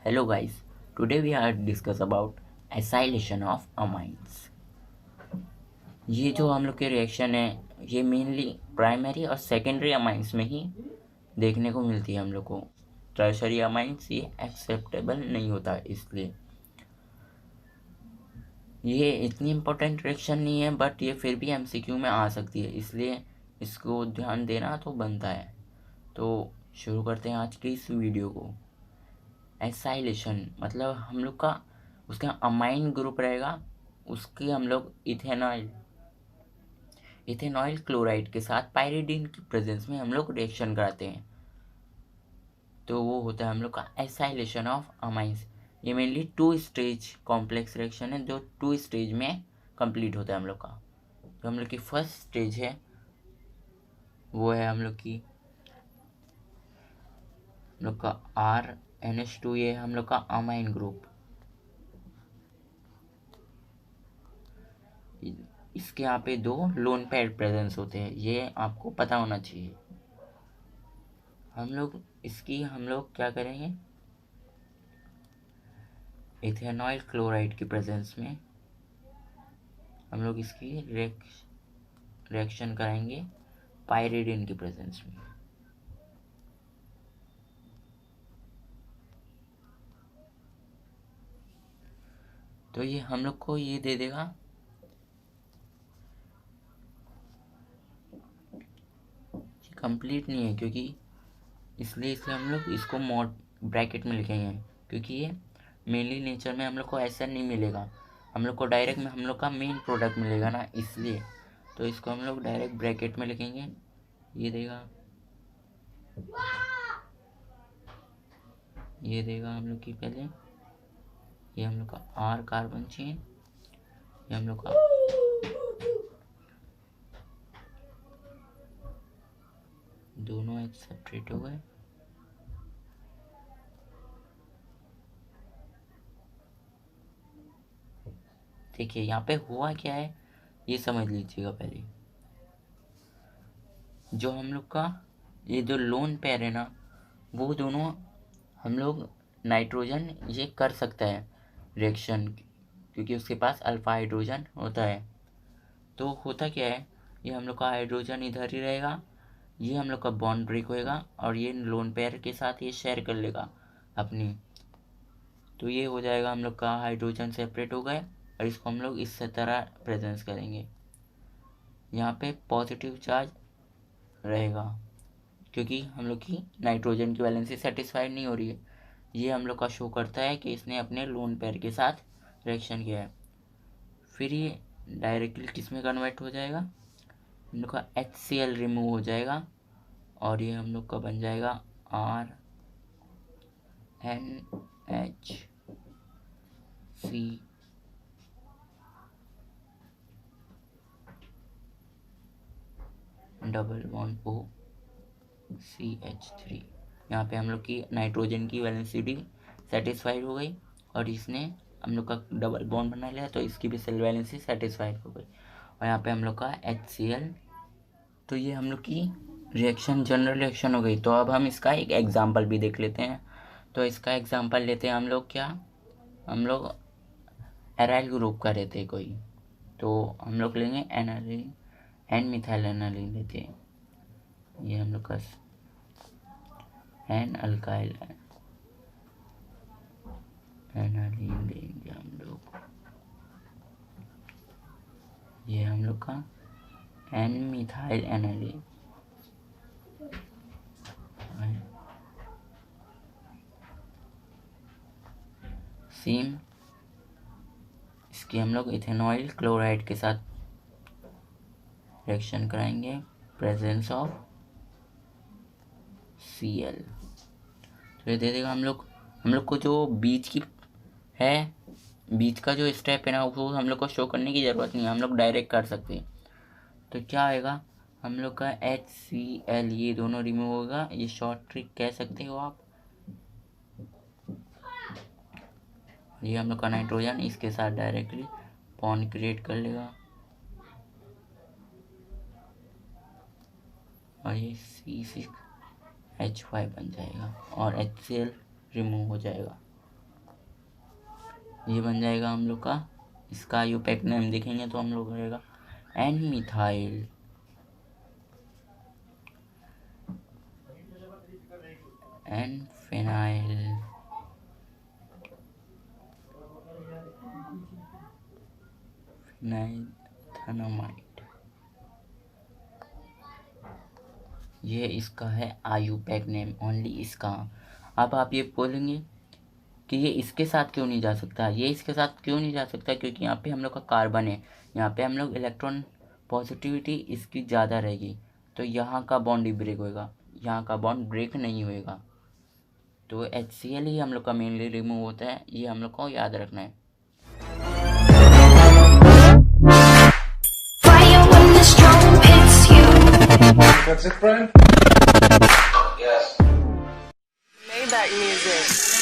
Hello guys, today we are discuss about acylation of amines। ये जो हम लोग के रिएक्शन है ये मेनली प्राइमरी और सेकेंडरी अमाइंस में ही देखने को मिलती है हम लोग को। टर्शरी अमाइंस ये एक्सेप्टेबल नहीं होता, इसलिए ये इतनी इम्पोर्टेंट रिएक्शन नहीं है, बट ये फिर भी एमसीक्यू में आ सकती है, इसलिए इसको ध्यान देना तो बनता है। तो शुरू करते हैं आज की इस वीडियो को। एसाइलेशन मतलब हम लोग का उसका अमाइन ग्रुप रहेगा, उसकी हम लोग इथेनॉइल क्लोराइड के साथ पायरिडीन की प्रेजेंस में हम लोग रिएक्शन कराते हैं, तो वो होता है हम लोग का एसाइलेशन ऑफ अमाइंस। ये मेनली 2 स्टेज कॉम्प्लेक्स रिएक्शन है जो 2 स्टेज में कंप्लीट होता है हम लोग का। तो हम लोग की फर्स्ट स्टेज है वो है हम लोग का RNH2, ये हम लोग का अमाइन ग्रुप। इसके यहाँ पे 2 लोन पेयर प्रेजेंस होते हैं, ये आपको पता होना चाहिए। हम लोग क्या करेंगे, इथेनॉइल क्लोराइड की प्रेजेंस में हम लोग इसकी रिएक्शन कराएंगे पायरिडिन की प्रेजेंस में। तो ये हम लोग को ये दे देगा कंप्लीट नहीं है, क्योंकि इसलिए हम लोग इसको मॉड ब्रैकेट में लिखेंगे, क्योंकि ये मेनली नेचर में हम लोग को ऐसा नहीं मिलेगा, हम लोग को डायरेक्ट में हम लोग का मेन प्रोडक्ट मिलेगा ना, इसलिए तो इसको हम लोग डायरेक्ट ब्रैकेट में लिखेंगे। ये देगा हम लोग की पहले ये हम लोग का R कार्बन चेन, ये हम लोग का दोनों एक सेपरेट हो गए। देखिए यहाँ पे हुआ क्या है ये समझ लीजिएगा। पहले जो हम लोग का ये जो लोन पेयर है ना, वो दोनों हम लोग नाइट्रोजन ये कर सकता है रिएक्शन, क्योंकि उसके पास अल्फा हाइड्रोजन होता है। तो होता क्या है, ये हम लोग का हाइड्रोजन इधर ही रहेगा, ये हम लोग का बॉन्ड ब्रेक होएगा और ये लोन पेयर के साथ ये शेयर कर लेगा अपनी। तो ये हो जाएगा हम लोग का हाइड्रोजन सेपरेट हो गए, और इसको हम लोग इस तरह प्रेजेंस करेंगे। यहाँ पे पॉजिटिव चार्ज रहेगा, क्योंकि हम लोग की नाइट्रोजन की वैलेंसी सेटिस्फाइड नहीं हो रही है। ये हम लोग का शो करता है कि इसने अपने लोन पेयर के साथ रिएक्शन किया है। फिर ये डायरेक्टली किस में कन्वर्ट हो जाएगा, हम लोग का HCl रिमूव हो जाएगा, और ये हम लोग का बन जाएगा RNHC डबल बॉन्ड OCH3। यहाँ पे हम लोग की नाइट्रोजन की वैलेंसिटी सेटिस्फाइड हो गई, और इसने हम लोग का डबल बॉन्ड बना लिया, तो इसकी भी सेल वैलेंसी सेटिस्फाइड हो गई, और यहाँ पे हम लोग का HCl। तो ये हम लोग की रिएक्शन जनरल रिएक्शन हो गई। तो अब हम इसका एक एग्जांपल भी देख लेते हैं। तो इसका एग्जांपल लेते हैं हम लोग एराइल ग्रुप का लेते हैं कोई, तो हम लोग लेंगे एनालिन एन मिथाइल एनालिन लेते हैं। ये हम लोग का एन अल्काइल एनालिन लेंगे हम लोग। ये हम लोग का एन मिथाइल एनालिन, सेम इसकी हम लोग इथेनॉइल क्लोराइड के साथ रिएक्शन कराएंगे, प्रेजेंस ऑफ Cl। तो ये दे देगा हम लोग को जो बीच की है, बीच का जो स्टेप है ना, वो हम लोग को शो करने की ज़रूरत नहीं है, हम लोग डायरेक्ट कर सकते हैं। तो क्या आएगा, हम लोग का HCl ये दोनों रिमूव होगा, ये शॉर्ट ट्रिक कह सकते हो आप। ये हम लोग का नाइट्रोजन इसके साथ डायरेक्टली बॉन्ड क्रिएट कर लेगा, और ये C6H5 बन जाएगा, और HCl रिमूव हो जाएगा। ये बन जाएगा हम लोग का, इसका आईयूपैक नेम देखेंगे तो हम लोग रहेगा एन मिथाइल, एन फेनाइल, फिनाइलथानामाइड। ये इसका है आईयूपैक नेम, ओनली इसका। अब आप ये बोलेंगे कि ये इसके साथ क्यों नहीं जा सकता, ये इसके साथ क्यों नहीं जा सकता, क्योंकि यहाँ पे हम लोग का कार्बन है, यहाँ पे हम लोग इलेक्ट्रॉन पॉजिटिविटी इसकी ज़्यादा रहेगी, तो यहाँ का बॉन्ड ही ब्रेक होएगा, यहाँ का बॉन्ड ब्रेक नहीं होएगा। तो HCl ही हम लोग का मेनली रिमूव होता है, ये हम लोग को याद रखना है। Fire when the storm hits you. That's it, Brian? Yes. Maybach music.